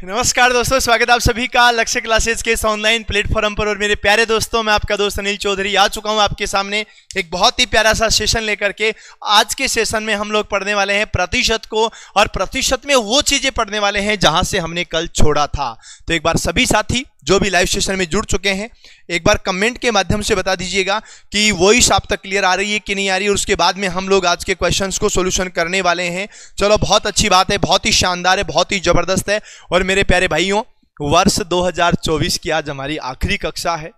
नमस्कार दोस्तों, स्वागत है आप सभी का लक्ष्य क्लासेस के इस ऑनलाइन प्लेटफॉर्म पर। और मेरे प्यारे दोस्तों, मैं आपका दोस्त अनिल चौधरी आ चुका हूं आपके सामने एक बहुत ही प्यारा सा सेशन लेकर के। आज के सेशन में हम लोग पढ़ने वाले हैं प्रतिशत को, और प्रतिशत में वो चीजें पढ़ने वाले हैं जहां से हमने कल छोड़ा था। तो एक बार सभी साथी जो भी लाइव सेशन में जुड़ चुके हैं, एक बार कमेंट के माध्यम से बता दीजिएगा कि वॉइस आप तक क्लियर आ रही है कि नहीं आ रही है। और उसके बाद में हम लोग आज के क्वेश्चंस को सॉल्यूशन करने वाले हैं। चलो, बहुत अच्छी बात है, बहुत ही शानदार है, बहुत ही जबरदस्त है। और मेरे प्यारे भाइयों, वर्ष 2024 की आज हमारी आखिरी कक्षा है।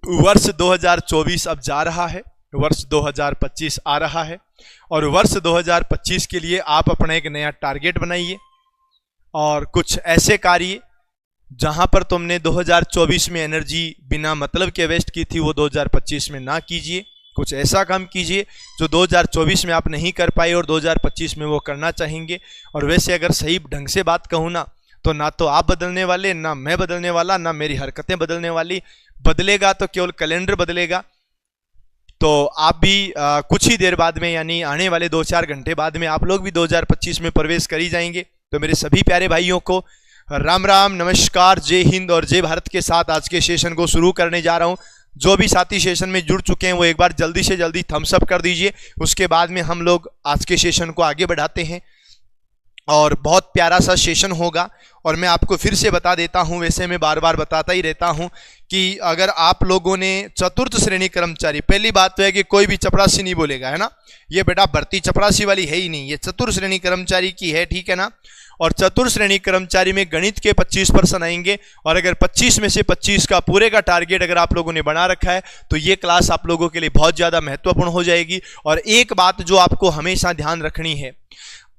वर्ष 2024 अब जा रहा है, वर्ष 2025 आ रहा है। और वर्ष 2025 के लिए आप अपना एक नया टारगेट बनाइए और कुछ ऐसे कार्य जहां पर तुमने 2024 में एनर्जी बिना मतलब के वेस्ट की थी, वो 2025 में ना कीजिए। कुछ ऐसा काम कीजिए जो 2024 में आप नहीं कर पाए और 2025 में वो करना चाहेंगे। और वैसे अगर सही ढंग से बात कहूँ ना तो आप बदलने वाले, ना मैं बदलने वाला, ना मेरी हरकतें बदलने वाली। बदलेगा तो केवल कैलेंडर बदलेगा। तो आप भी कुछ ही देर बाद में, यानी आने वाले 2-4 घंटे बाद में आप लोग भी 2025 में प्रवेश कर ही जाएंगे। तो मेरे सभी प्यारे भाइयों को राम राम, नमस्कार, जय हिंद और जय भारत के साथ आज के सेशन को शुरू करने जा रहा हूं। जो भी साथी सेशन में जुड़ चुके हैं वो एक बार जल्दी से जल्दी थम्स अप कर दीजिए। उसके बाद में हम लोग आज के सेशन को आगे बढ़ाते हैं और बहुत प्यारा सा सेशन होगा। और मैं आपको फिर से बता देता हूं, वैसे मैं बार बार बताता ही रहता हूं कि अगर आप लोगों ने चतुर्थ श्रेणी कर्मचारी, पहली बात तो है कि कोई भी चपरासी नहीं बोलेगा, है ना। ये बेटा भर्ती चपरासी वाली है ही नहीं, ये चतुर्थ श्रेणी कर्मचारी की है, ठीक है ना। और चतुर्थ श्रेणी कर्मचारी में गणित के 25% आएंगे। और अगर 25 में से 25 का पूरे का टारगेट अगर आप लोगों ने बना रखा है तो ये क्लास आप लोगों के लिए बहुत ज़्यादा महत्वपूर्ण हो जाएगी। और एक बात जो आपको हमेशा ध्यान रखनी है,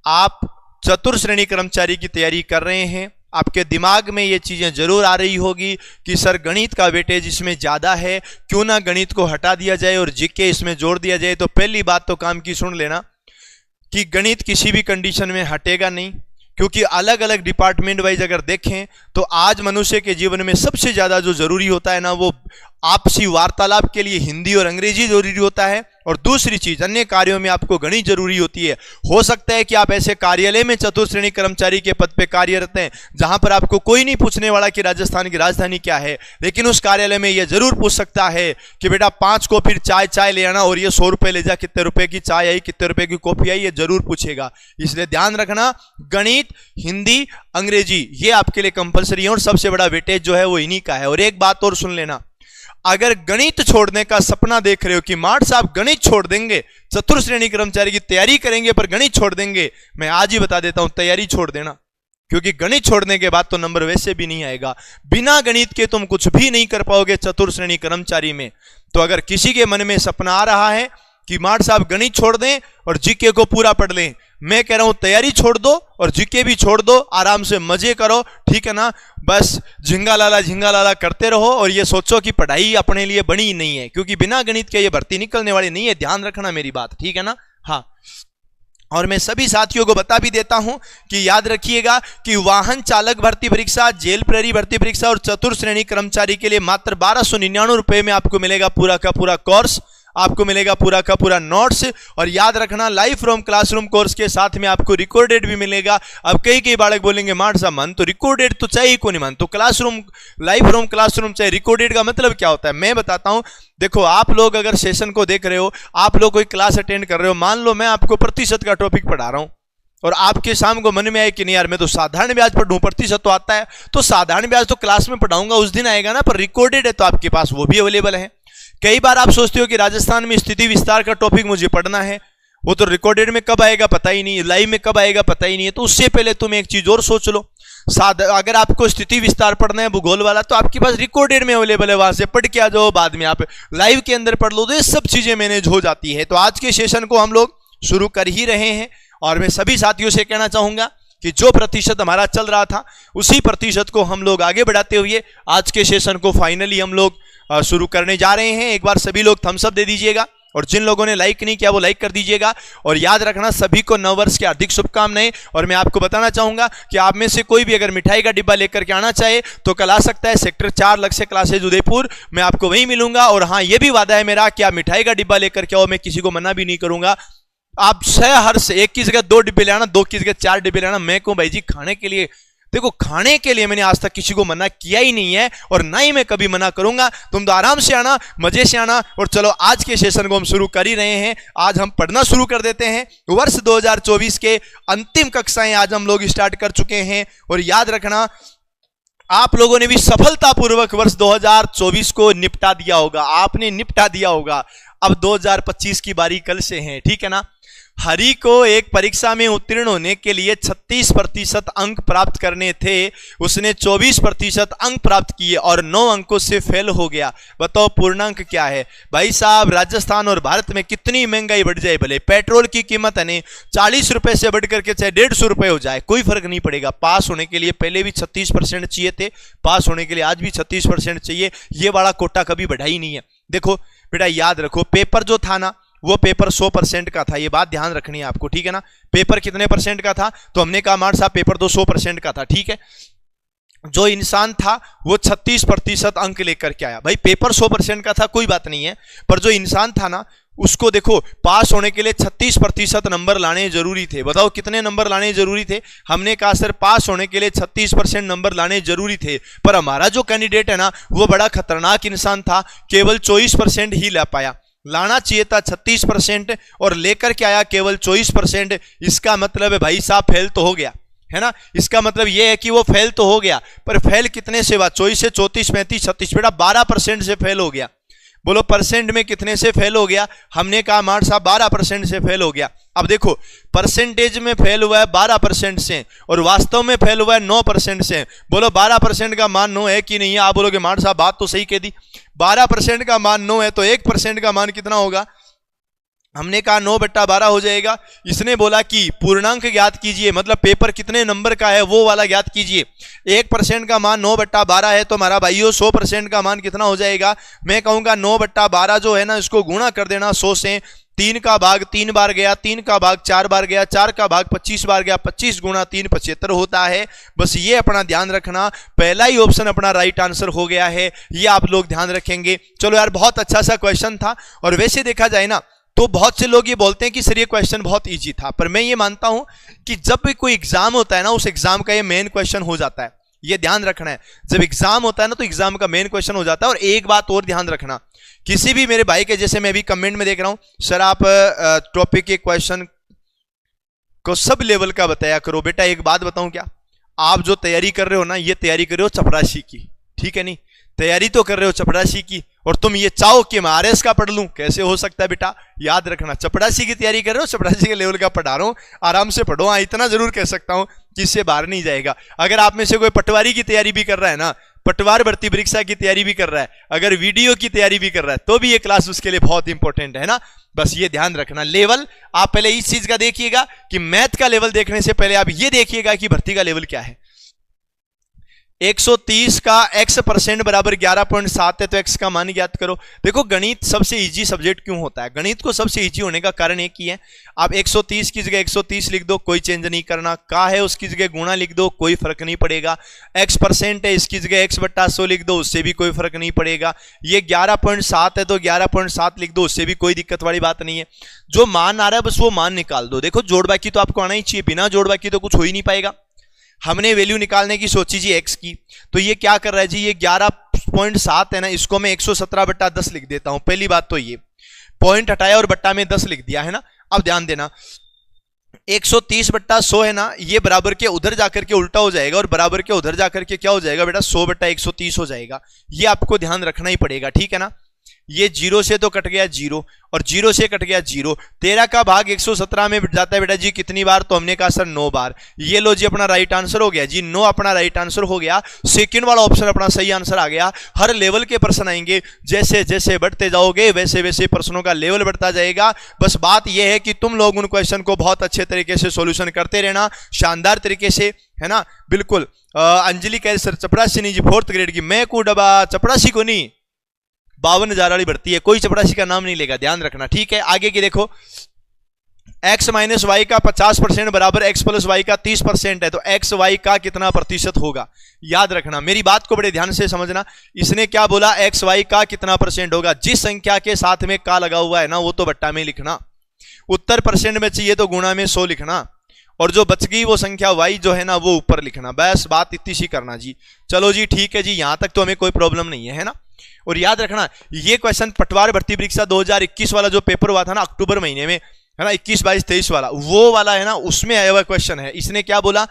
आप चतुर्थ श्रेणी कर्मचारी की तैयारी कर रहे हैं, आपके दिमाग में ये चीज़ें जरूर आ रही होगी कि सर गणित का वेटेज इसमें ज़्यादा है, क्यों ना गणित को हटा दिया जाए और जीके इसमें जोड़ दिया जाए। तो पहली बात तो काम की सुन लेना कि गणित किसी भी कंडीशन में हटेगा नहीं, क्योंकि अलग अलग डिपार्टमेंट वाइज अगर देखें तो आज मनुष्य के जीवन में सबसे ज़्यादा जो जरूरी होता है ना, वो आपसी वार्तालाप के लिए हिंदी और अंग्रेजी जरूरी होता है। और दूसरी चीज, अन्य कार्यों में आपको गणित जरूरी होती है। हो सकता है कि आप ऐसे कार्यालय में चतुर्थ श्रेणी कर्मचारी के पद पे कार्यरत हैं जहां पर आपको कोई नहीं पूछने वाला कि राजस्थान की राजधानी क्या है, लेकिन उस कार्यालय में यह जरूर पूछ सकता है कि बेटा 5 कॉपी चाय ले आना और ये 100 रुपए ले जा, कितने रुपए की चाय आई, कितने रुपए की कॉफी आई, ये जरूर पूछेगा। इसलिए ध्यान रखना, गणित, हिंदी, अंग्रेजी ये आपके लिए कंपलसरी है और सबसे बड़ा वेटेज जो है वो इन्हीं का है। और एक बात और सुन लेना, अगर गणित छोड़ने का सपना देख रहे हो कि मार्ट साहब गणित छोड़ देंगे, चतुर्थ श्रेणी कर्मचारी की तैयारी करेंगे पर गणित छोड़ देंगे, मैं आज ही बता देता हूं, तैयारी छोड़ देना। क्योंकि गणित छोड़ने के बाद तो नंबर वैसे भी नहीं आएगा। बिना गणित के तुम कुछ भी नहीं कर पाओगे चतुर्थ श्रेणी कर्मचारी में। तो अगर किसी के मन में सपना आ रहा है कि मार्ट साहब गणित छोड़ दें और जीके को पूरा पढ़ लें, मैं कह रहा हूं तैयारी छोड़ दो और जीके भी छोड़ दो, आराम से मजे करो, ठीक है ना। बस झिंगा लाला करते रहो और ये सोचो कि पढ़ाई अपने लिए बनी ही नहीं है, क्योंकि बिना गणित के ये भर्ती निकलने वाली नहीं है। ध्यान रखना मेरी बात, ठीक है ना। हाँ, और मैं सभी साथियों को बता भी देता हूं कि याद रखिएगा कि वाहन चालक भर्ती परीक्षा, जेल प्रहरी भर्ती परीक्षा और चतुर्थ श्रेणी कर्मचारी के लिए मात्र 1299 रुपए में आपको मिलेगा पूरा का पूरा कोर्स, आपको मिलेगा पूरा का पूरा नोट्स। और याद रखना, लाइव फ्रॉम क्लासरूम कोर्स के साथ में आपको रिकॉर्डेड भी मिलेगा। अब कई बालक बोलेंगे मार्ट साहब मन तो रिकॉर्डेड तो चाहिए, को नहीं मन तो क्लासरूम, लाइव फ्रॉम क्लासरूम चाहिए। रिकॉर्डेड का मतलब क्या होता है मैं बताता हूं। देखो, आप लोग अगर सेशन को देख रहे हो, आप लोग कोई क्लास अटेंड कर रहे हो, मान लो मैं आपको प्रतिशत का टॉपिक पढ़ा रहा हूं और आपके शाम को मन में आए कि नहीं यार मैं तो साधारण ब्याज पढ़ूं, प्रतिशत तो आता है, तो साधारण ब्याज तो क्लास में पढ़ाऊंगा उस दिन आएगा ना, पर रिकॉर्डेड है तो आपके पास वो भी अवेलेबल है। कई बार आप सोचते हो कि राजस्थान में स्थिति विस्तार का टॉपिक मुझे पढ़ना है, वो तो रिकॉर्डेड में कब आएगा पता ही नहीं, लाइव में कब आएगा पता ही नहीं है। तो उससे पहले तुम एक चीज और सोच लो, अगर आपको स्थिति विस्तार पढ़ना है भूगोल वाला, तो आपके पास रिकॉर्डेड में अवेलेबल है, वहां से पढ़ के आ जाओ, बाद में आप लाइव के अंदर पढ़ लो, तो ये सब चीजें मैनेज हो जाती है। तो आज के सेशन को हम लोग शुरू कर ही रहे हैं और मैं सभी साथियों से कहना चाहूंगा कि जो प्रतिशत हमारा चल रहा था उसी प्रतिशत को हम लोग आगे बढ़ाते हुए आज के सेशन को फाइनली हम लोग शुरू करने जा रहे हैं। एक बार सभी लोग थम्स अप दे दीजिएगा और जिन लोगों ने लाइक नहीं किया वो लाइक कर दीजिएगा। और याद रखना, सभी को नववर्ष की हार्दिक शुभकामनाएं। और मैं आपको बताना चाहूंगा कि आप में से कोई भी अगर मिठाई का डिब्बा लेकर के आना चाहे तो कल आ सकता है, सेक्टर 4 लक्ष्य क्लासेज उदयपुर, मैं आपको वहीं मिलूंगा। और हाँ, ये भी वादा है मेरा कि आप मिठाई का डिब्बा लेकर के आओ, मैं किसी को मना भी नहीं करूंगा। आप हर से एक की जगह 2 डिब्बे ले आना, 2 की जगह 4 डिब्बे ले आना। मैं कहूं भाई जी खाने के लिए देखो खाने के लिए मैंने आज तक किसी को मना किया ही नहीं है और ना ही मैं कभी मना करूंगा। तुम तो आराम से आना, मजे से आना। और चलो आज के सेशन को हम शुरू कर ही रहे हैं। आज हम पढ़ना शुरू कर देते हैं। वर्ष 2024 के अंतिम कक्षाएं आज हम लोग स्टार्ट कर चुके हैं। और याद रखना, आप लोगों ने भी सफलतापूर्वक वर्ष 2024 को निपटा दिया होगा, आपने निपटा दिया होगा। अब 2025 की बारी कल से है, ठीक है ना। हरि को एक परीक्षा में उत्तीर्ण होने के लिए 36% अंक प्राप्त करने थे, उसने 24% अंक प्राप्त किए और 9 अंकों से फेल हो गया। बताओ पूर्णांक क्या है? भाई साहब, राजस्थान और भारत में कितनी महंगाई बढ़ जाए, भले पेट्रोल की कीमत है ने 40 रुपए से बढ़ करके चाहे 150 रुपए हो जाए, कोई फर्क नहीं पड़ेगा। पास होने के लिए पहले भी 36% चाहिए थे, पास होने के लिए आज भी 36% चाहिए। ये वाला कोटा कभी बढ़ा ही नहीं है। देखो बेटा, याद रखो, पेपर जो था ना, वो पेपर 100% का था। ये बात ध्यान रखनी है आपको, ठीक है ना। पेपर कितने परसेंट का था? तो हमने कहा मार साहब पेपर तो 100% का था, ठीक है। जो इंसान था वो 36% अंक लेकर के आया। भाई पेपर 100% का था, कोई बात नहीं है, पर जो इंसान था ना, उसको देखो पास होने के लिए 36% नंबर लाने जरूरी थे। बताओ कितने नंबर लाने जरूरी थे? हमने कहा सर पास होने के लिए 36% नंबर लाने जरूरी थे, पर हमारा जो कैंडिडेट है ना, वो बड़ा खतरनाक इंसान था, केवल 24% ही ला पाया। लाना चाहिए था 36% और लेकर के आया केवल 24%। इसका मतलब है भाई साहब फेल तो हो गया, है ना। इसका मतलब यह है कि वो फेल तो हो गया, पर फेल कितने से हुआ? 24 से 34, 35, 36, बेटा 12% से फेल हो गया। बोलो परसेंट में कितने से फेल हो गया? हमने कहा मार साहब 12% से फेल हो गया। अब देखो परसेंटेज में फेल हुआ है 12% से और वास्तव में फेल हुआ है 9% से। बोलो 12% का मान 9 है कि नहीं है? आप बोलोगे मार साहब बात तो सही कह दी, 12% का मान 9 है तो 1% का मान कितना होगा? हमने कहा 9/12 हो जाएगा। इसने बोला कि पूर्णांक ज्ञात कीजिए, मतलब पेपर कितने नंबर का है वो वाला ज्ञात कीजिए। 1% का मान 9/12 है तो हमारा भाइयों 100% का मान कितना हो जाएगा? मैं कहूंगा 9/12 जो है ना, इसको गुणा कर देना 100 से। 3 का भाग 3 बार गया, 3 का भाग 4 बार गया, 4 का भाग 25 बार गया, 25 गुणा 3 75 होता है। बस ये अपना ध्यान रखना, पहला ही ऑप्शन अपना राइट आंसर हो गया है, ये आप लोग ध्यान रखेंगे। चलो यार, बहुत अच्छा सा क्वेश्चन था। और वैसे देखा जाए ना तो बहुत से लोग ये बोलते हैं कि सर ये क्वेश्चन बहुत इजी था, पर मैं ये मानता हूं कि जब भी कोई एग्जाम होता है ना, उस एग्जाम का ये मेन क्वेश्चन हो जाता है। ये ध्यान रखना है, जब एग्जाम होता है ना तो एग्जाम का मेन क्वेश्चन हो जाता है। और एक बात और ध्यान रखना, किसी भी मेरे भाई के, जैसे मैं अभी कमेंट में देख रहा हूं सर आप टॉपिक के क्वेश्चन को सब लेवल का बताया करो। बेटा एक बात बताऊं क्या, आप जो तैयारी कर रहे हो ना, ये तैयारी कर रहे हो चपरासी की, ठीक है नहीं, तैयारी तो कर रहे हो चपरासी की, और तुम ये चाहो कि मैं आरएस का पढ़ लूं, कैसे हो सकता है बेटा? याद रखना, चपरासी की तैयारी कर रहे हो, चपरासी के लेवल का पढ़ा रहा हूं, आराम से पढ़ो। हाँ इतना जरूर कह सकता हूं कि इससे बाहर नहीं जाएगा। अगर आप में से कोई पटवारी की तैयारी भी कर रहा है ना, पटवार भर्ती परीक्षा की तैयारी भी कर रहा है, अगर वीडियो की तैयारी भी कर रहा है, तो भी ये क्लास उसके लिए बहुत इंपॉर्टेंट है ना। बस ये ध्यान रखना, लेवल आप पहले इस चीज का देखिएगा कि मैथ का लेवल देखने से पहले आप ये देखिएगा कि भर्ती का लेवल क्या है। 130 का x% बराबर 11.7 है, तो x का मान ज्ञात करो। देखो गणित सबसे इजी सब्जेक्ट क्यों होता है? गणित को सबसे इजी होने का कारण एक ही है, आप 130 की जगह 130 लिख दो, कोई चेंज नहीं करना। का है उसकी जगह गुणा लिख दो, कोई फर्क नहीं पड़ेगा। x% है, इसकी जगह x/100 लिख दो, उससे भी कोई फर्क नहीं पड़ेगा। ये 11.7 है तो 11.7 लिख दो, उससे भी कोई दिक्कत वाली बात नहीं है। जो मान आ रहा है बस वो मान निकाल दो। देखो जोड़ बाकी तो आपको आना ही चाहिए, बिना जोड़ बाकी तो कुछ हो ही नहीं पाएगा। हमने वैल्यू निकालने की सोची जी x की, तो ये क्या कर रहा है जी, ये 11.7 है ना, इसको मैं 117/10 लिख देता हूं। पहली बात तो ये पॉइंट हटाया और बट्टा में 10 लिख दिया है ना। अब ध्यान देना, 130/100 है ना, ये बराबर के उधर जाकर के उल्टा हो जाएगा और बराबर के उधर जाकर के क्या हो जाएगा बेटा, 100/130 हो जाएगा। ये आपको ध्यान रखना ही पड़ेगा, ठीक है ना। ये 0 से तो कट गया 0 और 0 से कट गया 0। 13 का भाग 117 में जाता है बेटा जी कितनी बार? तो हमने कहा सर 9 बार। ये लो जी अपना राइट आंसर हो गया जी, 9 अपना राइट आंसर हो गया। सेकंड वाला ऑप्शन अपना सही आंसर आ गया। हर लेवल के प्रश्न आएंगे, जैसे जैसे बढ़ते जाओगे वैसे वैसे प्रश्नों का लेवल बढ़ता जाएगा। बस बात यह है कि तुम लोग उन क्वेश्चन को बहुत अच्छे तरीके से सोल्यूशन करते रहना, शानदार तरीके से, है ना। बिल्कुल। अंजलि कह सर चपरासी नहीं जी, 4th ग्रेड की। मैं को डबा चपरासी को नहीं, 52,000 वाली भर्ती है, कोई चपरासी का नाम नहीं लेगा, ध्यान रखना, ठीक है। आगे की देखो, x माइनस वाई का 50% बराबर x प्लस वाई का 30% है, तो x y का कितना प्रतिशत होगा? याद रखना, मेरी बात को बड़े ध्यान से समझना। इसने क्या बोला, x y का कितना परसेंट होगा? जिस संख्या के साथ में का लगा हुआ है ना, वो तो बट्टा में लिखना। उत्तर परसेंट में चाहिए तो गुणा में 100 लिखना। और जो बच गई वो संख्या y जो है ना वो ऊपर लिखना, बस बात इतनी सी करना जी। चलो जी ठीक है जी, यहां तक तो हमें कोई प्रॉब्लम नहीं है ना। और याद रखना ये क्वेश्चन पटवार भर्ती परीक्षा 2021 वाला जो पेपर हुआ था ना अक्टूबर महीने में, है ना, 21, 22, 23 वाला, वो वाला है ना, उसमें आया हुआ क्वेश्चन है। इसने क्या बोला,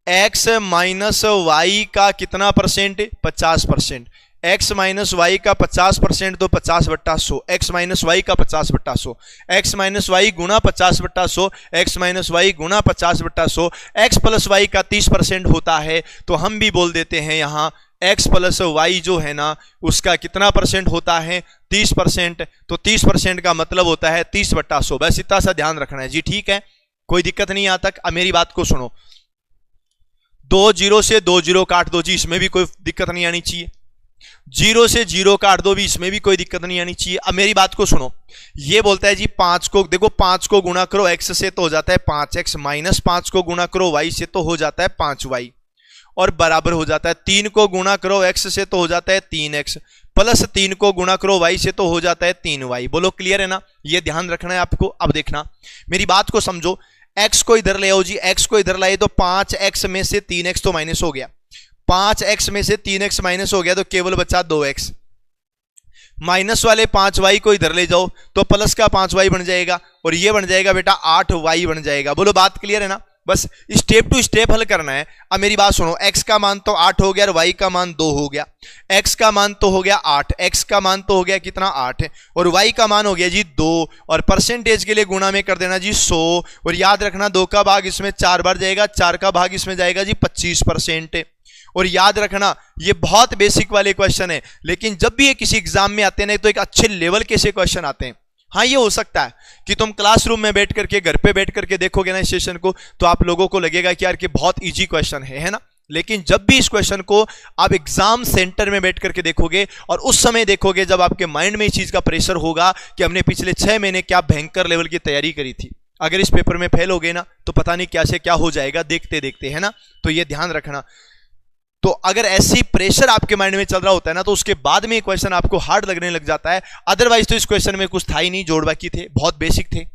x माइनस वाई का कितना परसेंट, 50%। x माइनस वाई का 50% तो 50/100, x माइनस वाई का 50/100, x माइनस वाई गुना 50/100, x माइनस वाई गुना 50/100, x प्लस वाई का 30% होता है। तो हम भी बोल देते हैं यहां x प्लस वाई जो है ना उसका कितना परसेंट होता है, 30%। तो 30% का मतलब होता है 30/100। बस इतना सा ध्यान रखना है जी, ठीक है, कोई दिक्कत नहीं यहां तक। अब मेरी बात को सुनो, 2 0 से 2 0 काट दो जी, इसमें भी कोई दिक्कत नहीं आनी चाहिए। 0 से 0 काट दो भी, इसमें भी कोई दिक्कत नहीं आनी चाहिए। अब मेरी बात को सुनो, ये बोलता है जी 5 को देखो, 5 को गुणा करो x से तो हो जाता है 5x, माइनस 5 को गुणा करो y से तो हो जाता है 5y, और बराबर हो जाता है 3 को गुणा करो x से तो हो जाता है 3x, प्लस 3 को गुणा करो y से तो हो जाता है 3y। बोलो क्लियर है ना, ये ध्यान रखना है आपको। अब देखना मेरी बात को समझो, x को इधर ले आओ जी, x को इधर लाए तो 5x में से 3x तो माइनस हो गया, 5x में से 3x माइनस हो गया तो केवल बचा 2x। माइनस वाले 5y को इधर ले जाओ तो प्लस का 5y बन जाएगा, और ये बन जाएगा बेटा 8y बन जाएगा। बोलो बात क्लियर है ना, बस स्टेप टू स्टेप हल करना है। अब मेरी बात सुनो, x का मान तो 8 हो गया और y का मान 2 हो गया, x का मान तो हो गया 8, x का मान तो हो गया कितना 8 है, और y का मान हो गया जी 2, और परसेंटेज के लिए गुणा में कर देना जी 100। और याद रखना 2 का भाग इसमें 4 बार जाएगा, 4 का भाग इसमें जाएगा जी 25%। और याद रखना ये बहुत बेसिक वाले क्वेश्चन है, लेकिन जब भी ये किसी एग्जाम में आते हैं तो एक अच्छे लेवल के से क्वेश्चन आते हैं। हाँ ये हो सकता है कि तुम क्लासरूम में बैठ करके, घर पे बैठ करके देखोगे ना इस सेशन को, तो आप लोगों को लगेगा कि यार कि बहुत इजी क्वेश्चन है ना। लेकिन जब भी इस क्वेश्चन को आप एग्जाम सेंटर में बैठ करके देखोगे, और उस समय देखोगे जब आपके माइंड में इस चीज का प्रेशर होगा कि हमने पिछले 6 महीने क्या भयंकर लेवल की तैयारी करी थी, अगर इस पेपर में फेल हो गए ना तो पता नहीं क्या से क्या हो जाएगा देखते देखते, है ना। तो ये ध्यान रखना। तो अगर ऐसी प्रेशर आपके माइंड में चल रहा होता है ना, तो उसके बाद में क्वेश्चन आपको हार्ड लगने लग जाता है। अदरवाइज तो इस क्वेश्चन में कुछ था ही नहीं, जोड़ बाकी थे, बहुत बेसिक थे।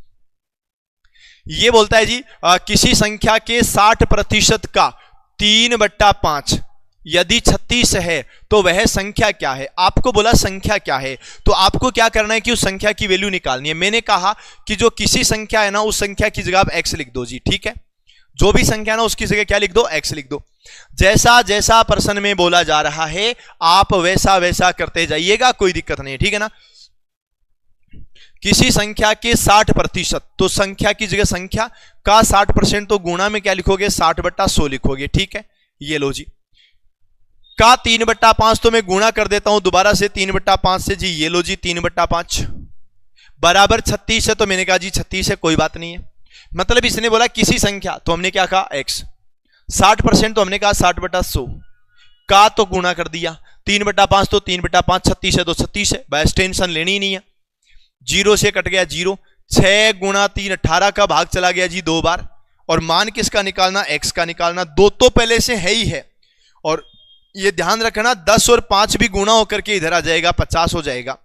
ये बोलता है जी किसी संख्या के 60% का 3/5 यदि 36 है तो वह संख्या क्या है। आपको बोला संख्या क्या है, तो आपको क्या करना है कि उस संख्या की वैल्यू निकालनी है। मैंने कहा कि जो किसी संख्या है ना उस संख्या की जगह आप x लिख दो जी, ठीक है। जो भी संख्या ना उसकी जगह क्या लिख दो, x लिख दो। जैसा जैसा प्रश्न में बोला जा रहा है आप वैसा वैसा करते जाइएगा, कोई दिक्कत नहीं है, ठीक है ना। किसी संख्या के 60%, तो संख्या की जगह संख्या का 60% तो गुणा में क्या लिखोगे, 60/100 लिखोगे, ठीक है। ये लो जी, का 3/5 तो मैं गुणा कर देता हूं दोबारा से 3/5 से जी, ये लो जी 3/5 बराबर 36 है, तो मैंने कहा जी 36 है, कोई बात नहीं है। मतलब इसने बोला किसी संख्या, तो हमने क्या कहा x, 60% तो हमने कहा 60/100, का तो गुणा कर दिया, 3/5 तो 3/5, 36 है तो 36 है, बस टेंशन लेनी ही नहीं है। 0 से कट गया 0, 6 गुणा 3 18 का भाग चला गया जी 2 बार, और मान किसका निकालना, x का निकालना। 2 तो पहले से है ही है, और ये ध्यान रखना 10 और 5 भी गुणा होकर के इधर आ जाएगा, 50 हो जाएगा,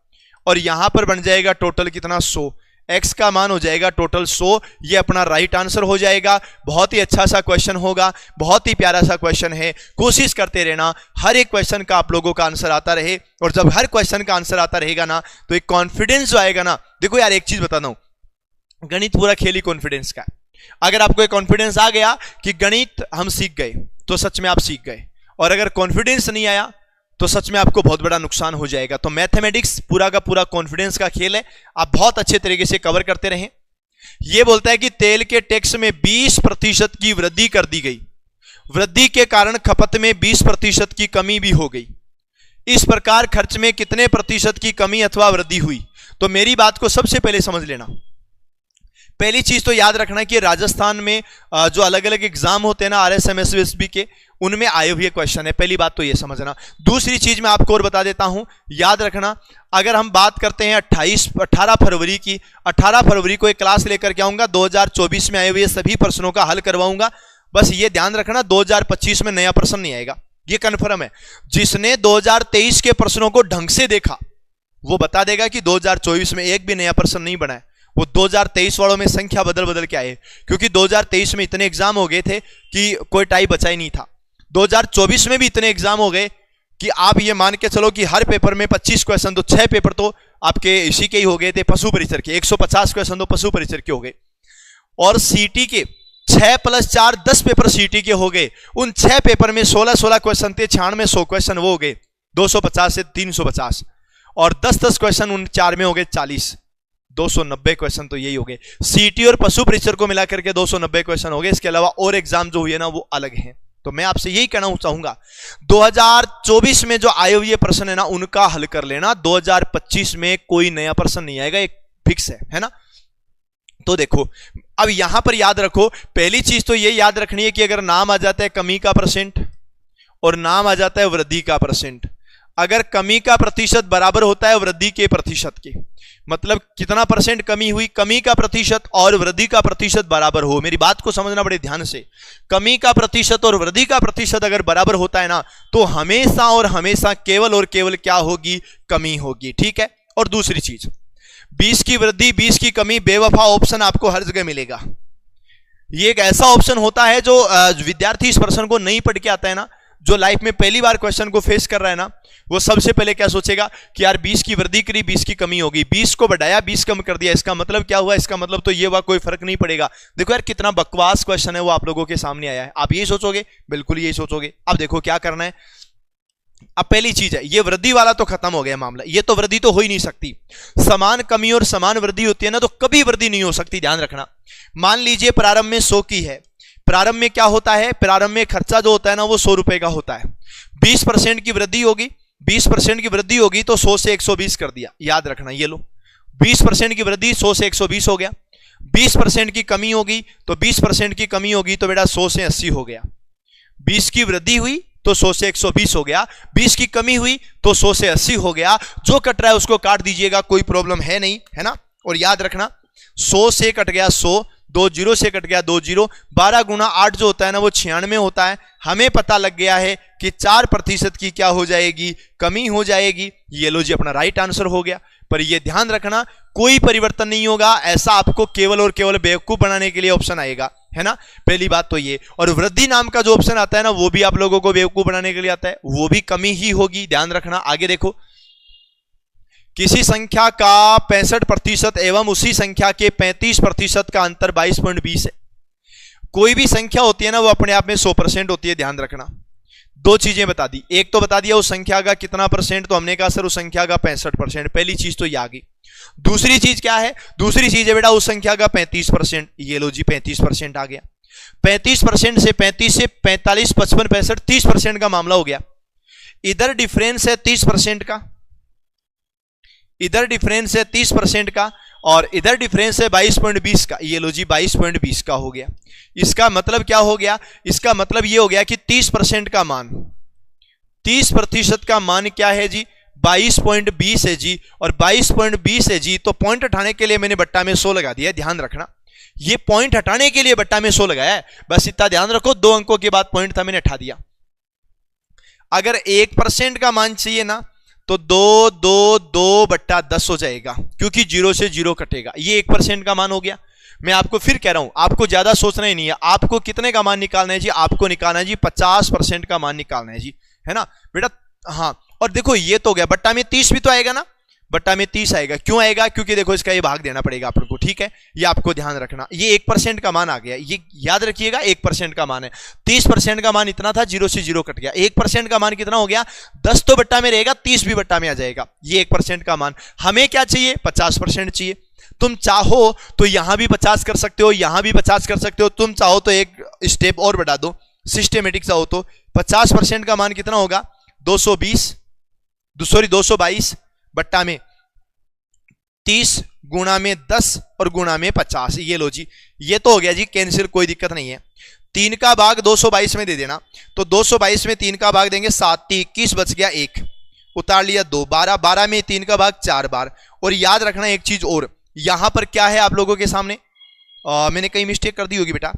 और यहां पर बन जाएगा टोटल कितना, 100। x का मान हो जाएगा टोटल 100, ये अपना राइट आंसर हो जाएगा। बहुत ही अच्छा सा क्वेश्चन होगा, बहुत ही प्यारा सा क्वेश्चन है। कोशिश करते रहना हर एक क्वेश्चन का आप लोगों का आंसर आता रहे, और जब हर क्वेश्चन का आंसर आता रहेगा ना तो एक कॉन्फिडेंस जो आएगा ना। देखो यार एक चीज बताता हूं, गणित पूरा खेल ही कॉन्फिडेंस का है। अगर आपको एक कॉन्फिडेंस आ गया कि गणित हम सीख गए तो सच में आप सीख गए, और अगर कॉन्फिडेंस नहीं आया तो सच में आपको बहुत बड़ा नुकसान हो जाएगा। तो मैथमेटिक्स पूरा का पूरा कॉन्फिडेंस का खेल है, आप बहुत अच्छे तरीके से कवर करते रहें। यह बोलता है कि तेल के टैक्स में 20% की वृद्धि कर दी गई, वृद्धि के कारण खपत में 20% की कमी भी हो गई। इस प्रकार खर्च में कितने प्रतिशत की कमी अथवा वृद्धि हुई। तो मेरी बात को सबसे पहले समझ लेना। पहली चीज तो याद रखना कि राजस्थान में जो अलग अलग एग्जाम होते हैं ना RSMSB के, उनमें आए हुए क्वेश्चन है। पहली बात तो ये समझना। दूसरी चीज मैं आपको और बता देता हूं, याद रखना अगर हम बात करते हैं 18 फरवरी की, 18 फरवरी को एक क्लास लेकर के आऊंगा, 2024 में आए हुए सभी प्रश्नों का हल करवाऊंगा। बस ये ध्यान रखना 2025 में नया प्रश्न नहीं आएगा, ये कन्फर्म है। जिसने 2023 के प्रश्नों को ढंग से देखा वो बता देगा कि 2024 में एक भी नया प्रश्न नहीं बना है। वो 2023 वालों में संख्या बदल बदल के आए, क्योंकि 2023 में इतने एग्जाम हो गए थे कि कोई टाई बचा ही नहीं था। 2024 में भी इतने एग्जाम हो गए कि आप ये मान के चलो कि हर पेपर में 25 क्वेश्चन, तो 6 पेपर तो आपके इसी के ही हो गए थे, पशु परिसर के। 150 क्वेश्चन तो पशु परिसर के हो गए, और सीटी के 6 + 4 10 पेपर सीटी के हो गए। उन 6 पेपर में 16 क्वेश्चन थे, 96 100 क्वेश्चन वो हो गए 250 से 350, और 10 क्वेश्चन उन 4 में हो गए 40, 290 क्वेश्चन तो यही हो गए। सीटी और पशु परिसर को मिलाकर के 290 क्वेश्चन हो गए। इसके अलावा और एग्जाम जो हुए ना वो अलग हैं। तो मैं आपसे यही कहना चाहूंगा 2024 में जो आए हुए प्रश्न है ना उनका हल कर लेना। 2025 में कोई नया प्रश्न नहीं आएगा, एक फिक्स है ना। तो देखो अब यहां पर याद रखो, पहली चीज तो ये याद रखनी है कि अगर नाम आ जाता है कमी का परसेंट और नाम आ जाता है वृद्धि का परसेंट, अगर कमी का प्रतिशत बराबर होता है वृद्धि के प्रतिशत के, मतलब कितना परसेंट कमी हुई, कमी का प्रतिशत और वृद्धि का प्रतिशत बराबर हो। मेरी बात को समझना बड़े ध्यान से, कमी का प्रतिशत और वृद्धि का प्रतिशत अगर बराबर होता है ना तो हमेशा और हमेशा केवल और केवल क्या होगी, कमी होगी। ठीक है। और दूसरी चीज 20 की वृद्धि 20 की कमी बेवफा ऑप्शन आपको हर जगह मिलेगा। ये एक ऐसा ऑप्शन होता है जो विद्यार्थी इस प्रश्न को नहीं पढ़ के आता है ना, जो लाइफ में पहली बार क्वेश्चन को फेस कर रहा है ना, वो सबसे पहले क्या सोचेगा कि यार 20 की वृद्धि करी 20 की कमी होगी, 20 को बढ़ाया 20 कम कर दिया, इसका मतलब क्या हुआ, इसका मतलब तो ये हुआ कोई फर्क नहीं पड़ेगा। देखो यार कितना बकवास क्वेश्चन है वो आप लोगों के सामने आया है। आप यही सोचोगे, बिल्कुल यही सोचोगे। अब देखो क्या करना है। अब पहली चीज है, ये वृद्धि वाला तो खत्म हो गया मामला, ये तो वृद्धि तो हो ही नहीं सकती। समान कमी और समान वृद्धि होती है ना तो कभी वृद्धि नहीं हो सकती, ध्यान रखना। मान लीजिए प्रारंभ में 100 की है, प्रारंभ में क्या होता है, प्रारंभ में खर्चा जो होता है ना वो 100 रुपए का होता है। 20% की वृद्धि होगी, 20% की वृद्धि होगी तो 100 से 120 कर दिया, याद रखना। ये लो 20% की वृद्धि 100 से 120 हो गया। 20% की कमी होगी तो 20% की कमी होगी तो बेटा 100 से 80 हो गया। 20 की वृद्धि हुई तो 100 से 120 हो गया, 20 की कमी हुई तो 100 से 80 हो गया। जो कट रहा है उसको काट दीजिएगा, कोई प्रॉब्लम है नहीं, है ना। और याद रखना 100 से कट गया 100, 2 जीरो से कट गया 2 जीरो, 12 गुना 8 जो होता है ना वो 96 होता है। हमें पता लग गया है कि 4% की क्या हो जाएगी, कमी हो जाएगी। ये लो जी अपना राइट आंसर हो गया। पर ये ध्यान रखना कोई परिवर्तन नहीं होगा, ऐसा आपको केवल और केवल बेवकूफ बनाने के लिए ऑप्शन आएगा, है ना। पहली बात तो ये। और वृद्धि नाम का जो ऑप्शन आता है ना वो भी आप लोगों को बेवकूफ बनाने के लिए आता है, वो भी कमी ही होगी, ध्यान रखना। आगे देखो, किसी संख्या का 65% एवं उसी संख्या के 35% का अंतर 22.20 है। कोई भी संख्या होती है ना वो अपने आप में 100% होती है, ध्यान रखना। दो चीजें बता दी, एक तो बता दिया उस संख्या का कितना परसेंट, तो हमने कहा सर उस संख्या का 65%, पहली चीज तो ये आ गई। दूसरी चीज क्या है, दूसरी चीज है बेटा उस संख्या का 35%। ये लो जी 35% आ गया। 35% से 35 से 45 55 65 30% का मामला हो गया। इधर डिफरेंस है 30% का, इधर डिफरेंस है 30% का, और इधर डिफरेंस है 22.20 का। ये लो जी 22.20 का हो गया। इसका मतलब क्या हो गया, इसका मतलब ये हो गया कि 30% का मान, 30% का मान क्या है जी, 22.20 है जी। और 22.20 है जी, तो पॉइंट हटाने के लिए मैंने बट्टा में 100 लगा दिया, ध्यान रखना। ये पॉइंट हटाने के लिए बट्टा में 100 लगाया है, बस इतना ध्यान रखो। 2 अंकों के बाद पॉइंट था, मैंने हटा दिया। अगर 1% का मान चाहिए ना तो 2/10 हो जाएगा, क्योंकि 0 से 0 कटेगा। ये 1% का मान हो गया। मैं आपको फिर कह रहा हूं, आपको ज्यादा सोचना ही नहीं है। आपको कितने का मान निकालना है जी, आपको निकालना है जी 50% का मान निकालना है जी, है ना बेटा। हाँ, और देखो ये तो हो गया, बट्टा में 30 भी तो आएगा ना, बट्टा में 30 आएगा। क्यों आएगा, क्योंकि देखो इसका ये भाग देना पड़ेगा आप लोग को, ठीक है। ये आपको ध्यान रखना, ये 1% का मान आ गया, ये याद रखिएगा 1% का मान है। 30% का मान इतना था, 0 से 0 कट गया। 1% का मान कितना हो गया, 10 तो बट्टा में रहेगा, 30 भी बट्टा में आ जाएगा। ये 1% का मान। हमें क्या चाहिए, 50% चाहिए। तुम चाहो तो यहां भी 50 कर सकते हो, यहां भी 50 कर सकते हो। तुम चाहो तो एक स्टेप और बढ़ा दो, सिस्टेमेटिक चाहो तो। 50% का मान कितना होगा, 222 बट्टा में 30 गुणा में 10 और गुणा में 50। ये लो जी, ये तो हो गया जी कैंसिल, कोई दिक्कत नहीं है। 3 का भाग 222 में दे देना, तो 222 में 3 का भाग देंगे 7, 21 बच गया 1, उतार लिया 2, 12, 12 में 3 का भाग 4 बार। और याद रखना एक चीज और, यहां पर क्या है आप लोगों के सामने, मैंने कहीं मिस्टेक कर दी होगी बेटा,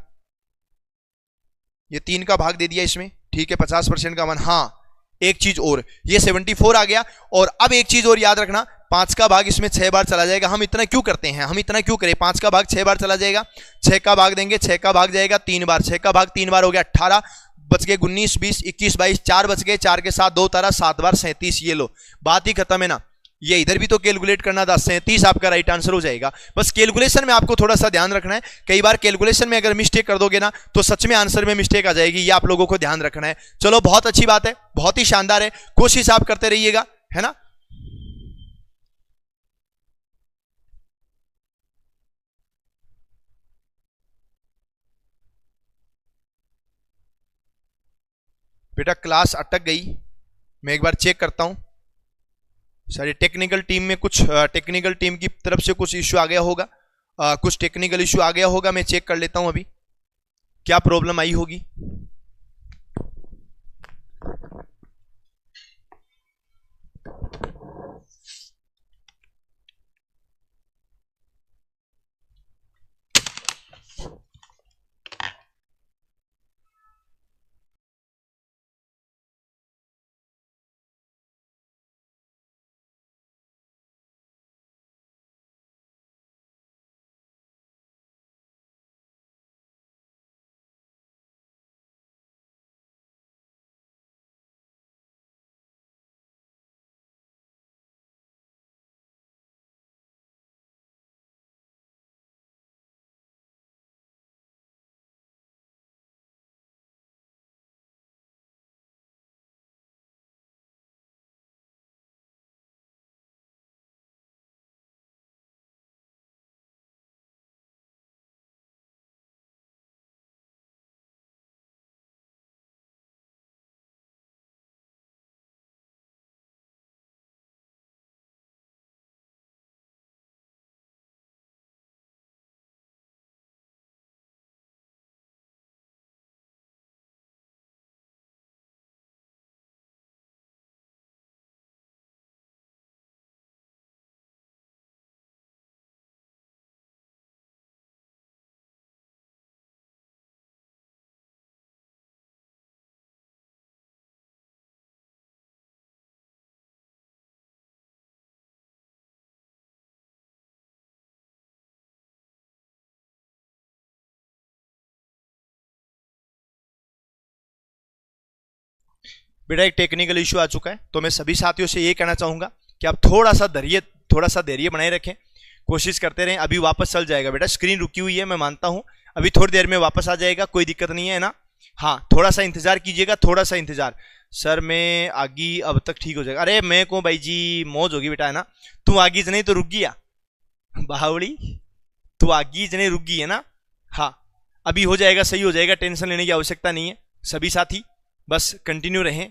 ये 3 का भाग दे दिया इसमें, ठीक है। 50% का मान, हाँ एक चीज और, ये 74 आ गया। और अब एक चीज और याद रखना, 5 का भाग इसमें 6 बार चला जाएगा। हम इतना क्यों करते हैं, हम इतना क्यों करें, 5 का भाग 6 बार चला जाएगा, 6 का भाग देंगे, 6 का भाग जाएगा 3 बार, 6 का भाग 3 बार हो गया 18, बच गए 19 20 21 22, 4 बच गए, 4 के साथ 2 तारा 7 बार 37। ये लो बात ही खत्म है ना। ये इधर भी तो कैलकुलेट करना था, 37 आपका राइट आंसर हो जाएगा। बस कैलकुलेशन में आपको थोड़ा सा ध्यान रखना है, कई बार कैलकुलेशन में अगर मिस्टेक कर दोगे ना तो सच में आंसर में मिस्टेक आ जाएगी, ये आप लोगों को ध्यान रखना है। चलो बहुत अच्छी बात है, बहुत ही शानदार है, कोशिश आप करते रहिएगा, है ना। बेटा क्लास अटक गई, मैं एक बार चेक करता हूं। सारी टेक्निकल टीम में कुछ टेक्निकल टीम की तरफ से कुछ इश्यू आ गया होगा, कुछ टेक्निकल इश्यू आ गया होगा, मैं चेक कर लेता हूं अभी क्या प्रॉब्लम आई होगी। बेटा एक टेक्निकल इशू आ चुका है, तो मैं सभी साथियों से ये कहना चाहूंगा कि आप थोड़ा सा धैर्य बनाए रखें, कोशिश करते रहें। अभी वापस चल जाएगा बेटा, स्क्रीन रुकी हुई है मैं मानता हूं, अभी थोड़ी देर में वापस आ जाएगा, कोई दिक्कत नहीं है ना। हाँ थोड़ा सा इंतजार कीजिएगा, थोड़ा सा इंतजार। सर मैं आगी अब तक ठीक हो जाएगा, अरे मैं को भाई जी मौज होगी बेटा, है ना। तू आगी नहीं तो रुक गया बावड़ी, तू आगी नहीं रुक गई है ना। हाँ अभी हो जाएगा, सही हो जाएगा, टेंशन लेने की आवश्यकता नहीं है। सभी साथी बस कंटिन्यू रहें,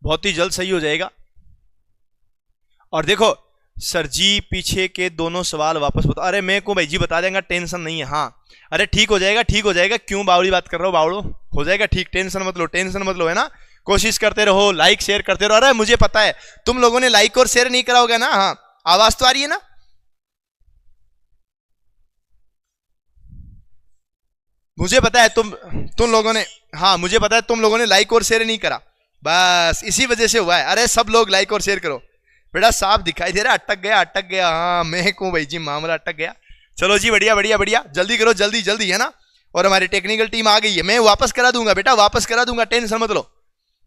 बहुत ही जल्द सही हो जाएगा। और देखो सर जी पीछे के दोनों सवाल वापस बता, अरे मैं को भाई जी बता देंगे, टेंशन नहीं है। हाँ अरे ठीक हो जाएगा, ठीक हो जाएगा, क्यों बावड़ी बात कर रहा हो बावड़ो, हो जाएगा ठीक, टेंशन मत लो, टेंशन मत लो, है ना। कोशिश करते रहो, लाइक शेयर करते रहो। अरे मुझे पता है तुम लोगों ने लाइक और शेयर नहीं करा होगा ना। हाँ आवाज तो आ रही है ना। मुझे पता है तुम लोगों ने, हाँ मुझे पता है तुम लोगों ने लाइक और शेयर नहीं करा, बस इसी वजह से हुआ है। अरे सब लोग लाइक और शेयर करो। बेटा साफ दिखाई दे रहा है, अटक गया अटक गया, हाँ मैं कहूँ भाई जी मामला अटक गया। चलो जी बढ़िया बढ़िया बढ़िया, जल्दी करो जल्दी जल्दी, है ना। और हमारी टेक्निकल टीम आ गई है, मैं वापस करा दूंगा बेटा, वापस करा दूंगा, टेंशन मत लो।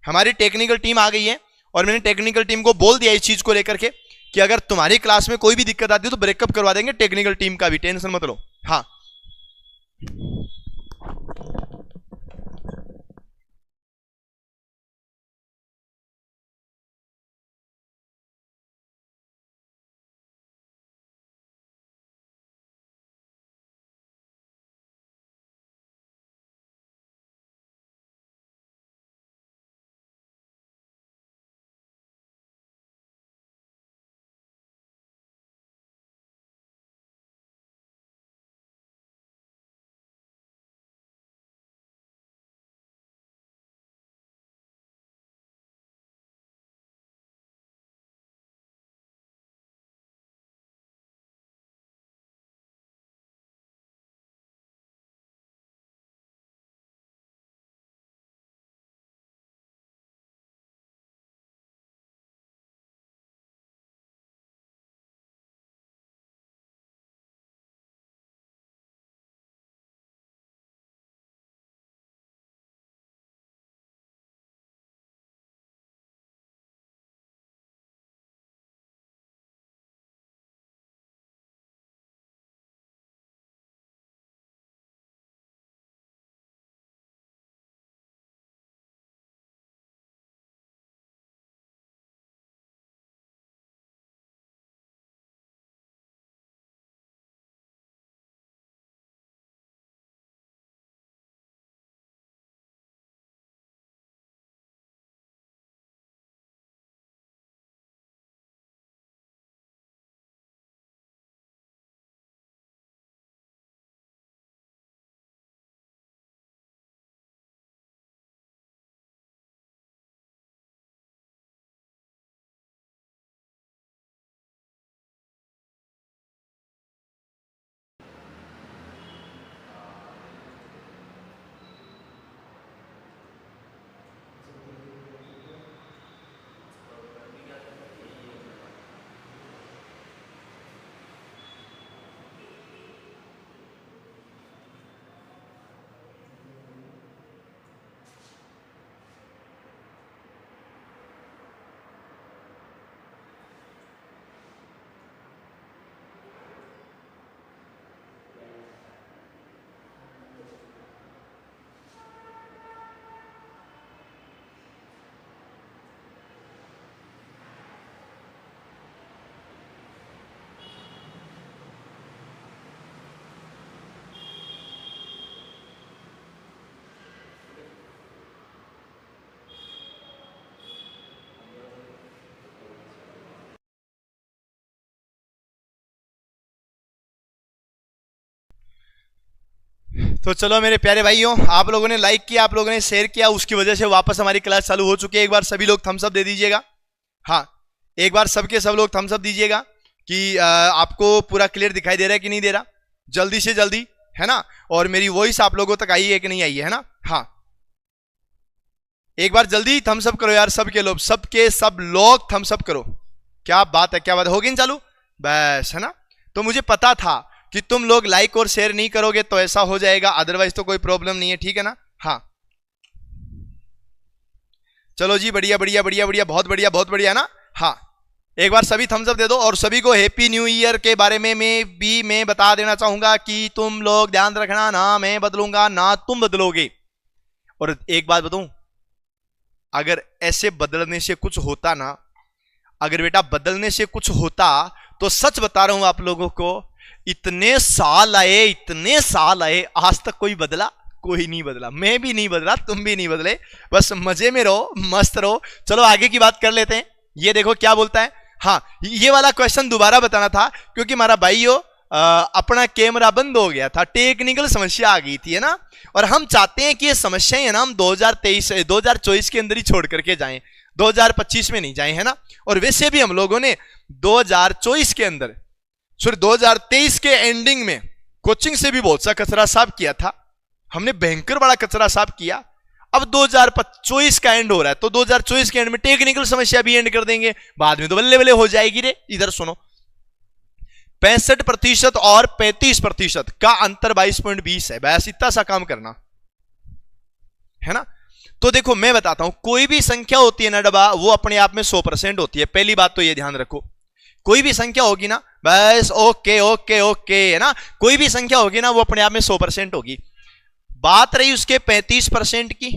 हमारी टेक्निकल टीम आ गई है और मैंने टेक्निकल टीम को बोल दिया इस चीज को लेकर के कि अगर तुम्हारी क्लास में कोई भी दिक्कत आती है तो ब्रेकअप करवा देंगे टेक्निकल टीम का भी, टेंशन मत लो। हाँ तो चलो मेरे प्यारे भाइयों, आप लोगों ने लाइक किया, आप लोगों ने शेयर किया, उसकी वजह से वापस हमारी क्लास चालू हो चुकी है। एक बार सभी लोग थम्स अप दे दीजिएगा। हाँ, एक बार सबके सब लोग थम्स अप दीजिएगा कि आपको पूरा क्लियर दिखाई दे रहा है कि नहीं दे रहा, जल्दी से जल्दी, है ना। और मेरी वॉइस आप लोगों तक आई है कि नहीं आई है ना। हाँ, एक बार जल्दी थम्स अप करो यार, सबके सब लोग थम्स अप करो। क्या बात है, क्या बात है, हो गई चालू, बस, है ना। तो मुझे पता था कि तुम लोग लाइक और शेयर नहीं करोगे तो ऐसा हो जाएगा, अदरवाइज तो कोई प्रॉब्लम नहीं है, ठीक है ना। हाँ, चलो जी, बढ़िया बढ़िया बढ़िया बढ़िया, बहुत बढ़िया बहुत बढ़िया ना। हाँ, एक बार सभी थम्स अप दे दो। और सभी को हैप्पी न्यू ईयर के बारे में मैं बता देना चाहूंगा कि तुम लोग ध्यान रखना, ना मैं बदलूंगा ना तुम बदलोगे। और एक बात बताऊं, अगर ऐसे बदलने से कुछ होता ना, अगर बेटा बदलने से कुछ होता, तो सच बता रहा हूं आप लोगों को, इतने साल आए, आज तक कोई बदला? कोई नहीं बदला, मैं भी नहीं बदला, तुम भी नहीं बदले। बस मजे में रहो, मस्त रहो। चलो आगे की बात कर लेते हैं। ये देखो क्या बोलता है। हाँ, ये वाला क्वेश्चन दोबारा बताना था क्योंकि हमारा भाइयों अपना कैमरा बंद हो गया था, टेक्निकल समस्या आ गई थी, है ना। और हम चाहते हैं कि ये समस्याएं है ना, हम 2024 के अंदर ही छोड़ करके जाएं, 2025 में नहीं जाएं, है ना। और वैसे भी हम लोगों ने 2024 के अंदर, सॉरी 2023 के एंडिंग में कोचिंग से भी बहुत सा कचरा साफ किया था हमने, भयंकर बड़ा कचरा साफ किया। अब 2024 का एंड हो रहा है, तो 2024 के एंड में टेक्निकल समस्या भी एंड कर देंगे, बाद में तो बल्ले बल्ले हो जाएगी रे। इधर सुनो, 65% और 35% का अंतर 22.20 है। बस इतना सा काम करना है ना। तो देखो मैं बताता हूं, कोई भी संख्या होती है ना डबा, वो अपने आप में 100% होती है। पहली बात तो ये ध्यान रखो, कोई भी संख्या होगी ना, बस ओके ओके ओके, है ना। कोई भी संख्या होगी ना, वो अपने आप में 100% होगी। बात रही उसके 35% की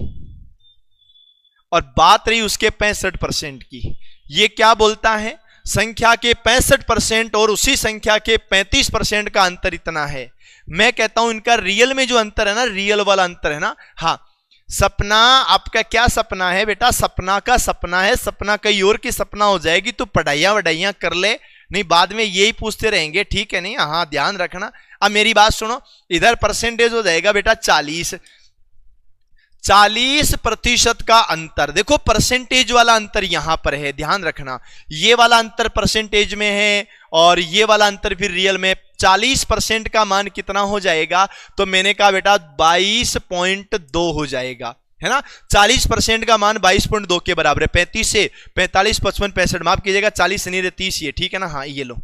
और बात रही उसके 65% की। ये क्या बोलता है, संख्या के 65% और उसी संख्या के 35% का अंतर इतना है। मैं कहता हूं इनका रियल में जो अंतर है ना, रियल वाला अंतर है ना। हाँ, सपना, आपका क्या सपना है बेटा? सपना का सपना है, सपना कहीं और की सपना हो जाएगी तो पढ़ाइयां वढ़ाइयां कर ले, नहीं बाद में यही पूछते रहेंगे, ठीक है नहीं। हाँ, ध्यान रखना। अब मेरी बात सुनो, इधर परसेंटेज हो जाएगा बेटा 40% का अंतर। देखो परसेंटेज वाला अंतर यहां पर है, ध्यान रखना। ये वाला अंतर परसेंटेज में है और ये वाला अंतर फिर रियल में। 40% का मान कितना हो जाएगा? तो मैंने कहा बेटा 22.2 हो जाएगा, है ना। 40% का मान 22.2 के बराबर है। 35 से 45, 55, 65, माफ कीजिएगा 40 नहीं, 30 ये, ठीक है ना। हाँ, ये लो।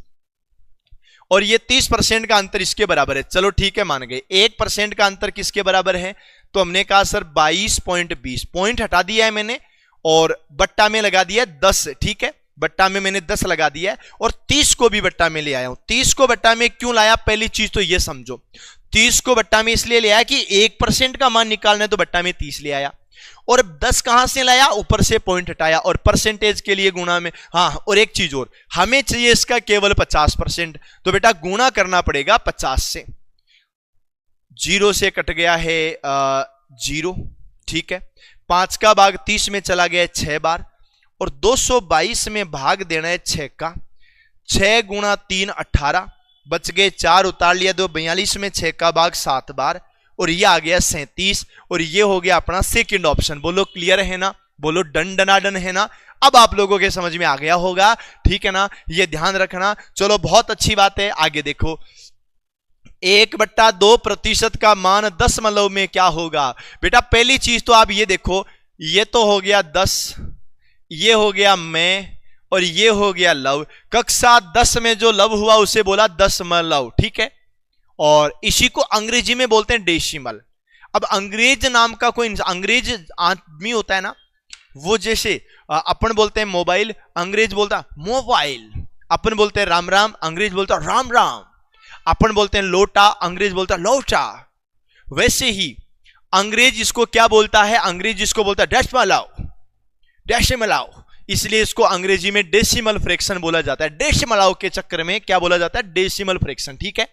और ये 30% का अंतर इसके बराबर है। चलो ठीक है, मान गए। 1% का अंतर किसके बराबर है? तो हमने कहा सर 22.20, पॉइंट हटा दिया है मैंने और बट्टा में लगा दिया 10, ठीक है। बट्टा में मैंने 10 लगा दिया है और 30 को भी बट्टा में ले आया हूं। 30 को बट्टा में क्यों लाया? पहली चीज तो ये समझो, 30 को बट्टा में इसलिए ले आया कि 1% का मान निकालना है तो बट्टा में 30 ले आया। और 10 कहां से लाया? ऊपर से पॉइंट हटाया और परसेंटेज के लिए गुणा में। हाँ, और एक चीज और, हमें चाहिए इसका केवल 50%, तो बेटा गुणा करना पड़ेगा 50 से। 0 से कट गया है 0, ठीक है। 5 का भाग 30 में चला गया 6 बार और 222 में भाग देना है 6 का। 6 गुणा 3 18, बच गए 4, उतार लिया 2, 42 में 6 का भाग 7 बार और ये आ गया 37 और ये हो गया अपना सेकंड ऑप्शन। बोलो क्लियर है ना? बोलो डन डना डन है ना? अब आप लोगों के समझ में आ गया होगा, ठीक है ना। ये ध्यान रखना। चलो बहुत अच्छी बात है, आगे देखो। 1/2% का मान दशमलव में क्या होगा? बेटा पहली चीज तो आप ये देखो, ये तो हो गया 10, ये हो गया मैं और ये हो गया लव। कक्षा 10 में जो लव हुआ उसे बोला दशमलव, ठीक है। और इसी को अंग्रेजी में बोलते हैं डेसिमल। अब अंग्रेज नाम का कोई अंग्रेज आदमी होता है ना, वो जैसे अपन बोलते हैं मोबाइल, अंग्रेज बोलता मोबाइल। अपन बोलते हैं राम राम, अंग्रेज बोलता राम राम। अपन बोलते हैं लोटा, अंग्रेज बोलता लोटा। वैसे ही अंग्रेज इसको क्या बोलता है? अंग्रेज इसको बोलता है डेसिमल, डेसिमल। इसलिए इसको अंग्रेजी में डेसिमल फ्रैक्शन बोला जाता है। डेसिमल के चक्कर में क्या बोला जाता है? डेसिमल फ्रैक्शन, ठीक है।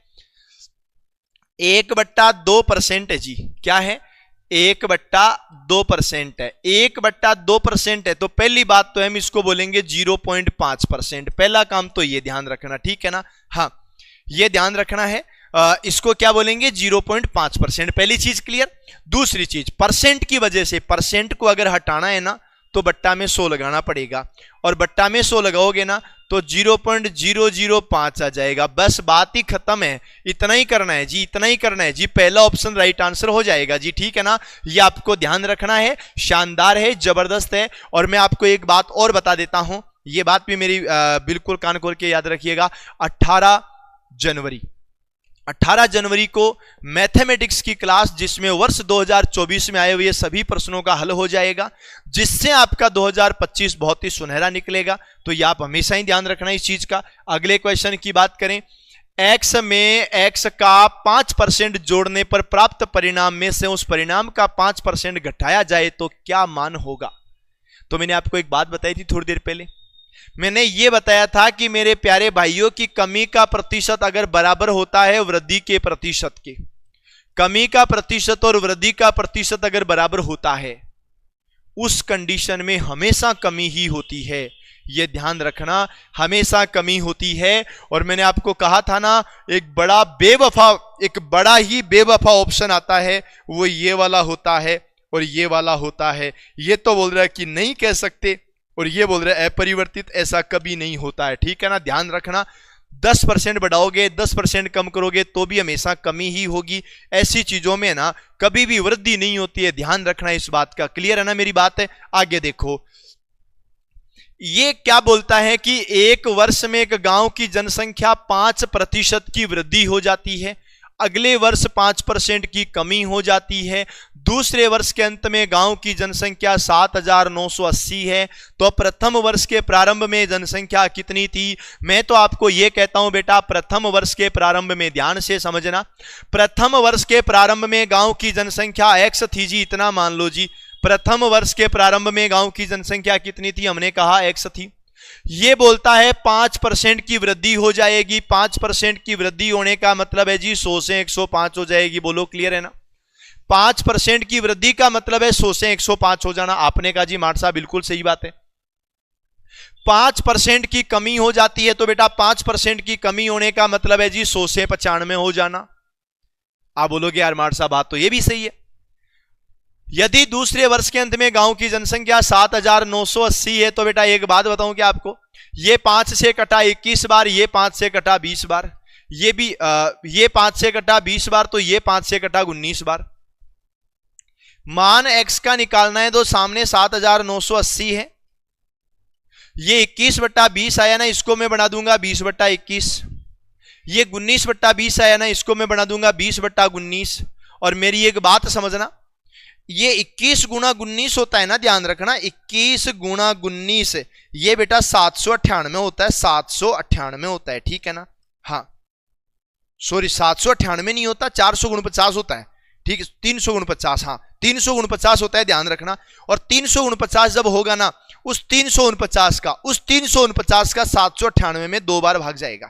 1/2% है जी, क्या है? 1/2% है। 1/2% है तो पहली बात तो हम इसको बोलेंगे 0.5%। पहला काम तो ये ध्यान रखना, ठीक है ना। हाँ, ये ध्यान रखना है। इसको क्या बोलेंगे 0.5%। पहली चीज क्लियर। दूसरी चीज, परसेंट की वजह से, परसेंट को अगर हटाना है ना तो बट्टा में 100 लगाना पड़ेगा, और बट्टा में 100 लगाओगे ना तो 0.005 आ जाएगा। बस बात ही खत्म है। इतना ही करना है जी, इतना ही करना है जी। पहला ऑप्शन राइट आंसर हो जाएगा जी, ठीक है ना। ये आपको ध्यान रखना है। शानदार है, जबरदस्त है। और मैं आपको एक बात और बता देता हूं, ये बात भी मेरी बिल्कुल कान खोल के याद रखिएगा। 18 जनवरी को मैथमेटिक्स की क्लास, जिसमें वर्ष 2024 में आए हुए सभी प्रश्नों का हल हो जाएगा, जिससे आपका 2025 बहुत ही सुनहरा निकलेगा। तो ये आप हमेशा ही ध्यान रखना इस चीज का। अगले क्वेश्चन की बात करें, x में x का 5% जोड़ने पर प्राप्त परिणाम में से उस परिणाम का 5% घटाया जाए तो क्या मान होगा। तो मैंने आपको एक बात बताई थी थोड़ी देर पहले। मैंने यह बताया था कि मेरे प्यारे भाइयों की कमी का प्रतिशत अगर बराबर होता है वृद्धि के प्रतिशत के, कमी का प्रतिशत और वृद्धि का प्रतिशत अगर बराबर होता है, उस कंडीशन में हमेशा कमी ही होती है। यह ध्यान रखना, हमेशा कमी होती है। और मैंने आपको कहा था ना, एक बड़ा ही बेवफा ऑप्शन आता है, वो ये वाला होता है और ये वाला होता है। ये तो बोल रहा है कि नहीं कह सकते, और ये बोल रहे हैं अपरिवर्तित, ऐसा कभी नहीं होता है, ठीक है ना। ध्यान रखना, 10% बढ़ाओगे 10% कम करोगे तो भी हमेशा कमी ही होगी। ऐसी चीजों में ना कभी भी वृद्धि नहीं होती है, ध्यान रखना इस बात का। क्लियर है ना मेरी बात है। आगे देखो, ये क्या बोलता है कि एक वर्ष में एक गांव की जनसंख्या 5% की वृद्धि हो जाती है, अगले वर्ष 5% की कमी हो जाती है, दूसरे वर्ष के अंत में गांव की जनसंख्या 7,980 है। तो प्रथम वर्ष के प्रारंभ में जनसंख्या कितनी थी। मैं तो आपको यह कहता हूं बेटा, प्रथम वर्ष के प्रारंभ में, ध्यान से समझना, प्रथम वर्ष के प्रारंभ में गांव की जनसंख्या x थी जी, इतना मान लो जी। प्रथम वर्ष के प्रारंभ में गांव की जनसंख्या कितनी थी, हमने कहा x थी। ये बोलता है 5% की वृद्धि हो जाएगी। 5% की वृद्धि होने का मतलब है जी 100 से 105 हो जाएगी। बोलो क्लियर है ना। 5% की वृद्धि का मतलब है 100 से 105 हो जाना। आपने कहा जी माट साहब बिल्कुल सही बात है। 5% की कमी हो जाती है तो बेटा 5% की कमी होने का मतलब है जी 100 से 95 हो जाना। आप बोलोगे यार माट साहब बात तो ये भी सही है। यदि दूसरे वर्ष के अंत में गांव की जनसंख्या 7,980 है तो बेटा एक बात बताऊं क्या आपको, ये 5 से कटा 21 बार, ये 5 से कटा 20 बार, ये भी ये 5 से कटा 20 बार, तो ये 5 से कटा 19 बार। मान x का निकालना है तो सामने 7,980 है, ये 21/20 आया ना, इसको मैं बना दूंगा 20/21। ये 19/20 आया ना, इसको मैं बना दूंगा 20/19। और मेरी एक बात समझना, ये 21 गुणा 19 होता है ना, ध्यान रखना, 21 गुणा 19 ये बेटा 798 होता है, 798 होता है, ठीक है ना। हाँ सॉरी 798 नहीं होता, 449 होता है, ठीक है। 349, हाँ 349 होता है, ध्यान रखना। और 349 जब होगा ना, उस 349 का 798 में 2 बार भाग जाएगा।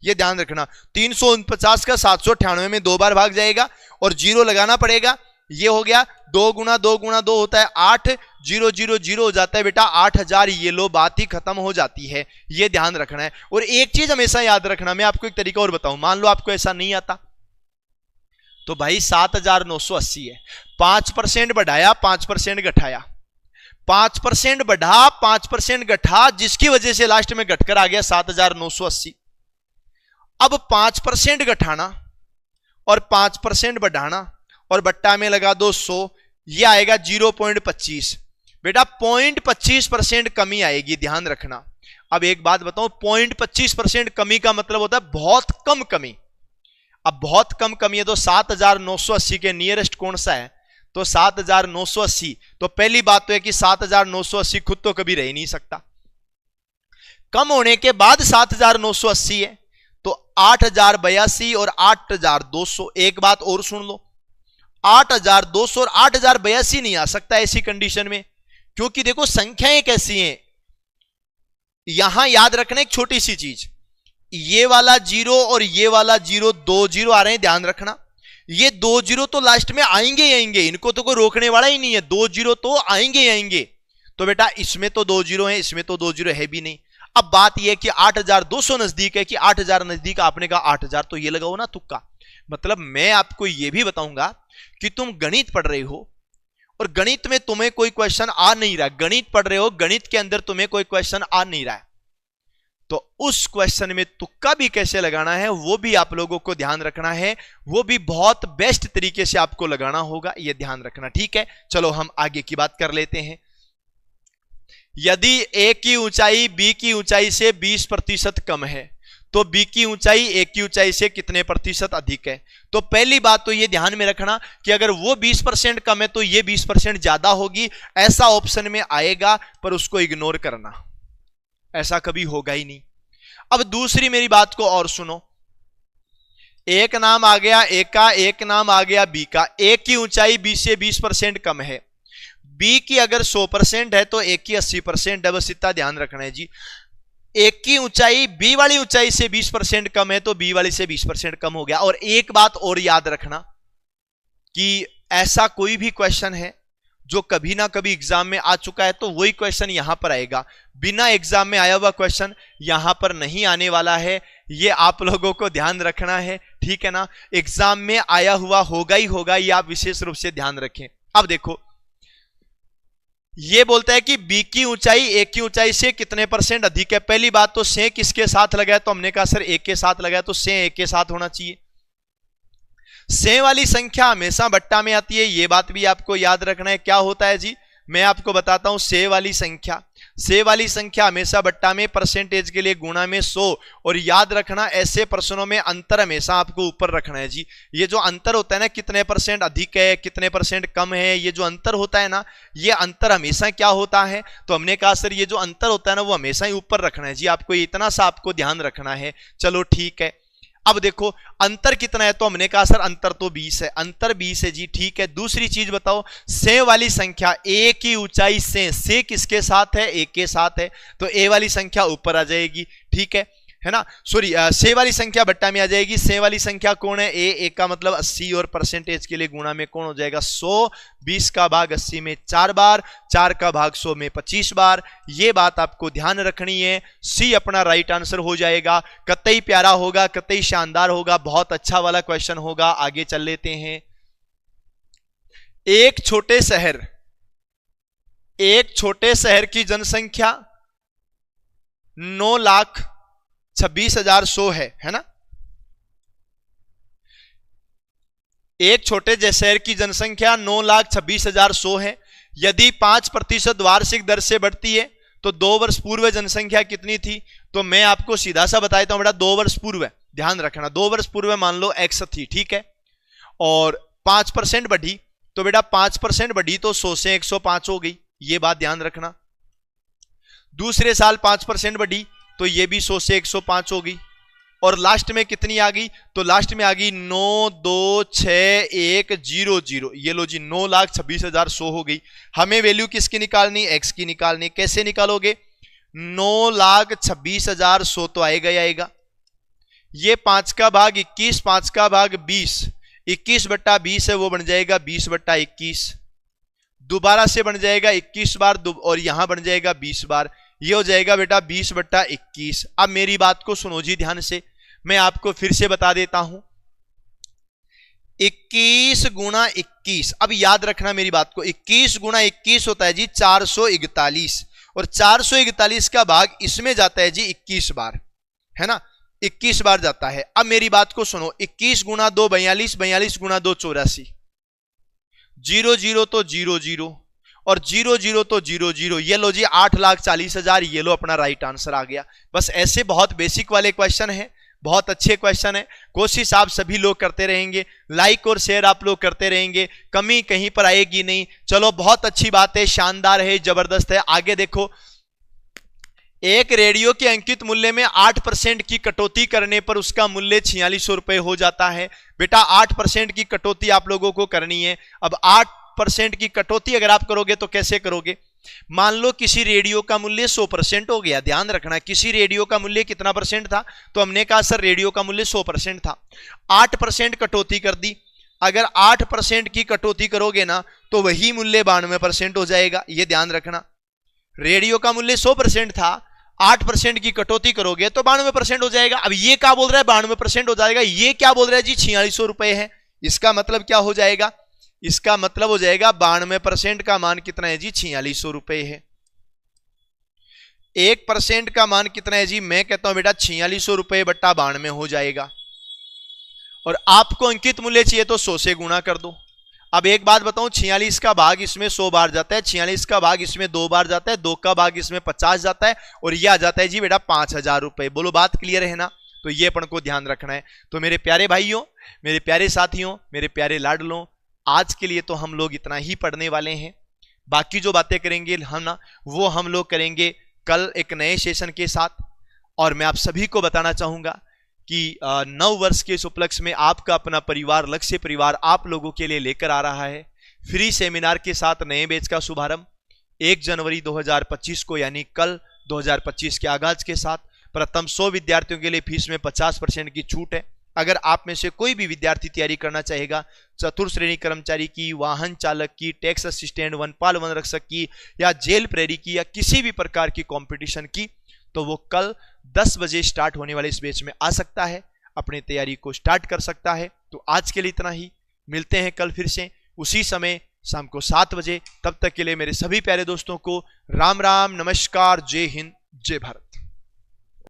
ये ध्यान रखना, 349 का 798 में 2 बार भाग जाएगा और 0 लगाना पड़ेगा। ये हो गया 2 गुणा 2 गुणा 2 होता है 8, 0 0 0 हो जाता है बेटा 8000। ये लो बात ही खत्म हो जाती है, ये ध्यान रखना है। और एक चीज हमेशा याद रखना, मैं आपको एक तरीका और बताऊं, मान लो आपको ऐसा नहीं आता तो भाई 7,980 है, 5% बढ़ाया 5% घटाया, 5% बढ़ा 5% घटा, जिसकी वजह से लास्ट में घटकर आ गया 7,980। अब 5% घटाना और 5% बढ़ाना और बट्टा में लगा दो 100, ये आएगा 0.25। बेटा 0.25% कमी आएगी, ध्यान रखना। अब एक बात बताऊं, 0.25% कमी का मतलब होता है बहुत कम कमी। अब बहुत कम कमी है तो 7,980 के नियरेस्ट कौन सा है, तो 7,980। तो पहली बात तो है कि 7,980 खुद तो कभी रह ही नहीं सकता। कम होने के बाद 7,980 है तो 8,082 और 8,200। एक बात और सुन लो, 8,200 और 8,082 नहीं आ सकता ऐसी कंडीशन में, क्योंकि देखो संख्याएं कैसी हैं। यहां याद रखना एक छोटी सी चीज, ये वाला 0 और ये वाला 0, 2 0 आ रहे हैं, ध्यान रखना। ये 2 0 तो लास्ट में आएंगे ही आएंगे, इनको तो कोई रोकने वाला ही नहीं है, 2 0 तो आएंगे ही आएंगे। तो बेटा इसमें तो 2 0 है, इसमें तो 2 0 है भी नहीं। अब बात यह है कि 8200 नजदीक है कि 8000 नजदीक, आपने कहा 8000, तो ये लगाओ ना तुक्का। मतलब मैं आपको यह भी बताऊंगा कि तुम गणित पढ़ रहे हो और गणित में तुम्हें कोई क्वेश्चन आ नहीं रहा, गणित पढ़ रहे हो, गणित के अंदर तुम्हें कोई क्वेश्चन आ नहीं रहा है, तो उस क्वेश्चन में तुक्का भी कैसे लगाना है वो भी आप लोगों को ध्यान रखना है, वो भी बहुत बेस्ट तरीके से आपको लगाना होगा, ये ध्यान रखना। ठीक है, चलो हम आगे की बात कर लेते हैं। यदि ए की ऊंचाई बी की ऊंचाई से 20% कम है तो बी की ऊंचाई ए की ऊंचाई से कितने प्रतिशत अधिक है? तो पहली बात तो ये ध्यान में रखना कि अगर वो 20% कम है तो ये 20% ज्यादा होगी, ऐसा ऑप्शन में आएगा, पर उसको इग्नोर करना, ऐसा कभी होगा ही नहीं। अब दूसरी मेरी बात को और सुनो, एक नाम आ गया ए का, एक नाम आ गया बी का। ए की ऊंचाई बी से 20% कम है, बी की अगर 100% है तो ए की 80% है, बस इतना ध्यान रखना है जी। ए की ऊंचाई बी वाली ऊंचाई से 20% कम है तो बी वाली से 20% कम हो गया। और एक बात और याद रखना कि ऐसा कोई भी क्वेश्चन है जो कभी ना कभी एग्जाम में आ चुका है तो वही क्वेश्चन यहां पर आएगा, बिना एग्जाम में आया हुआ क्वेश्चन यहां पर नहीं आने वाला है, ये आप लोगों को ध्यान रखना है। ठीक है ना, एग्जाम में आया हुआ होगा ही होगा, ये आप विशेष रूप से ध्यान रखें। अब देखो, ये बोलता है कि बी की ऊंचाई ए की ऊंचाई से कितने % अधिक है। पहली बात तो से किसके साथ लगाया, तो हमने कहा सर ए के साथ लगाया, तो से ए के साथ होना चाहिए। से वाली संख्या हमेशा बट्टा में आती है, ये बात भी आपको याद रखना है। क्या होता है जी, मैं आपको बताता हूं, से वाली संख्या हमेशा बट्टा में परसेंटेज के लिए गुणा में 100। और याद रखना, ऐसे प्रश्नों में अंतर हमेशा आपको ऊपर रखना है जी। ये जो अंतर होता है ना, कितने % अधिक है कितने % कम है, ये जो अंतर होता है ना, ये अंतर हमेशा क्या होता है, तो हमने कहा सर ये जो अंतर होता है ना वो हमेशा ही ऊपर रखना है जी, आपको इतना सा आपको ध्यान रखना है। चलो ठीक है, अब देखो अंतर कितना है, तो हमने कहा सर अंतर तो 20 है, अंतर 20 है जी। ठीक है, दूसरी चीज बताओ, से वाली संख्या ए की ऊंचाई से किसके साथ है, ए के साथ है, तो ए वाली संख्या ऊपर आ जाएगी। ठीक है ना, सॉरी, से वाली संख्या बट्टा में आ जाएगी। से वाली संख्या कौन है, ए का मतलब 80, और परसेंटेज के लिए गुणा में कौन हो जाएगा 100। 20 का भाग 80 में 4 बार, 4 का भाग 100 में 25 बार, ये बात आपको ध्यान रखनी है। सी अपना राइट आंसर हो जाएगा। कतई प्यारा होगा, कतई शानदार होगा, बहुत अच्छा वाला क्वेश्चन होगा। आगे चल लेते हैं। एक छोटे शहर की जनसंख्या 9,26,100 है ना। एक छोटे शहर की जनसंख्या 9,26,100 है। यदि 5% वार्षिक दर से बढ़ती है तो 2 वर्ष पूर्व जनसंख्या कितनी थी, तो मैं आपको सीधा सा बता देता हूं बेटा, 2 वर्ष पूर्व, ध्यान रखना, 2 वर्ष पूर्व मान लो x थी, ठीक है, और 5% बढ़ी, तो बेटा 5% बढ़ी तो 100 से 105 हो गई, ये बात ध्यान रखना। दूसरे साल 5% बढ़ी तो ये भी 100 से 105 हो गई, और लास्ट में कितनी आ गई, तो लास्ट में आ गई 9,2,6,1,0,0। ये लो जी 9,26,100 हो गई। हमें वैल्यू किसकी निकालनी, x की निकालनी। कैसे निकालोगे, 9,26,100 तो आएगा ही आएगा। ये 5 का भाग 21, 5 का भाग 20, 21/20 है, वो बन जाएगा 20/21। दोबारा से बन जाएगा 21 बार, और यहां बन जाएगा 20 बार, ये हो जाएगा बेटा 20/21। अब मेरी बात को सुनो जी ध्यान से, मैं आपको फिर से बता देता हूं, 21 गुणा 21, अब याद रखना मेरी बात को, 21 गुणा 21 होता है जी 441, और 441 का भाग इसमें जाता है जी 21 बार, है ना, 21 बार जाता है। अब मेरी बात को सुनो, 21 गुणा 2 42, 42 गुणा 2 84, 0 0 तो 0 0, और 0 0 तो 0 0, ये लो जी 8,40,000, ये लो अपना राइट आंसर आ गया। बस ऐसे बहुत बेसिक वाले क्वेश्चन हैं, बहुत अच्छे क्वेश्चन है। कोशिश आप सभी लोग करते रहेंगे, लाइक और शेयर आप लोग करते रहेंगे, कमी कहीं पर आएगी नहीं। चलो बहुत अच्छी बात है, शानदार है, जबरदस्त है। आगे देखो, एक रेडियो के अंकित मूल्य में 8% की कटौती करने पर उसका मूल्य 4600 रुपए हो जाता है। बेटा 8% की कटौती आप लोगों को करनी है। अब 8% की कटौती अगर आप करोगे तो कैसे करोगे, मान लो किसी रेडियो का मूल्य 100% हो गया, ध्यान रखना, किसी रेडियो का मूल्य कितना % था, तो हमने कहा सर रेडियो का मूल्य 100% था, 8% कटौती कर दी। अगर 8% की कटौती करोगे ना तो वही मूल्य 92% हो जाएगा, ये ध्यान रखना। रेडियो का मूल्य 100% था, 8% की कटौती करोगे तो 92% हो जाएगा। अब ये क्या बोल रहा है 92% हो जाएगा, ये क्या बोल रहा है जी 4600 रुपए है। इसका मतलब क्या हो जाएगा, इसका मतलब हो जाएगा 92% का मान कितना है जी 4600 रुपए है। 1% का मान कितना है जी, मैं कहता हूं बेटा 4600 रुपए बट्टा 92 हो जाएगा। और आपको अंकित मूल्य चाहिए तो 100 से गुणा कर दो। अब एक बात बताऊं, 46 का भाग इसमें 100 बार जाता है, 46 का भाग इसमें 2 बार जाता है, 2 का भाग इसमें 50 जाता है, और यह आ जाता है जी बेटा 5000 रुपए। बोलो बात क्लियर है ना। तो ये अपन को ध्यान रखना है। तो मेरे प्यारे भाइयों, मेरे प्यारे साथियों, मेरे प्यारे लाडलों, आज के लिए तो हम लोग इतना ही पढ़ने वाले हैं। बाकी जो बातें करेंगे हम ना, वो हम लोग करेंगे कल एक नए सेशन के साथ। और मैं आप सभी को बताना चाहूंगा कि नव वर्ष के इस उपलक्ष्य में आपका अपना परिवार लक्ष्य परिवार आप लोगों के लिए लेकर आ रहा है फ्री सेमिनार के साथ नए बैच का शुभारंभ 1 जनवरी 2025 को, यानी कल 2025 के आगाज के साथ। प्रथम 100 विद्यार्थियों के लिए फीस में 50% की छूट है। अगर आप में से कोई भी विद्यार्थी तैयारी करना चाहेगा, चतुर्थ श्रेणी कर्मचारी की, वाहन चालक की, टैक्स असिस्टेंट, वनपाल वन रक्षक की, या जेल प्रहरी की, या किसी भी प्रकार की कंपटीशन की, तो वो कल 10 बजे स्टार्ट होने वाले इस बैच में आ सकता है, अपनी तैयारी को स्टार्ट कर सकता है। तो आज के लिए इतना ही, मिलते हैं कल फिर से उसी समय शाम को 7 बजे। तब तक के लिए मेरे सभी प्यारे दोस्तों को राम राम, नमस्कार, जय हिंद, जय भारत।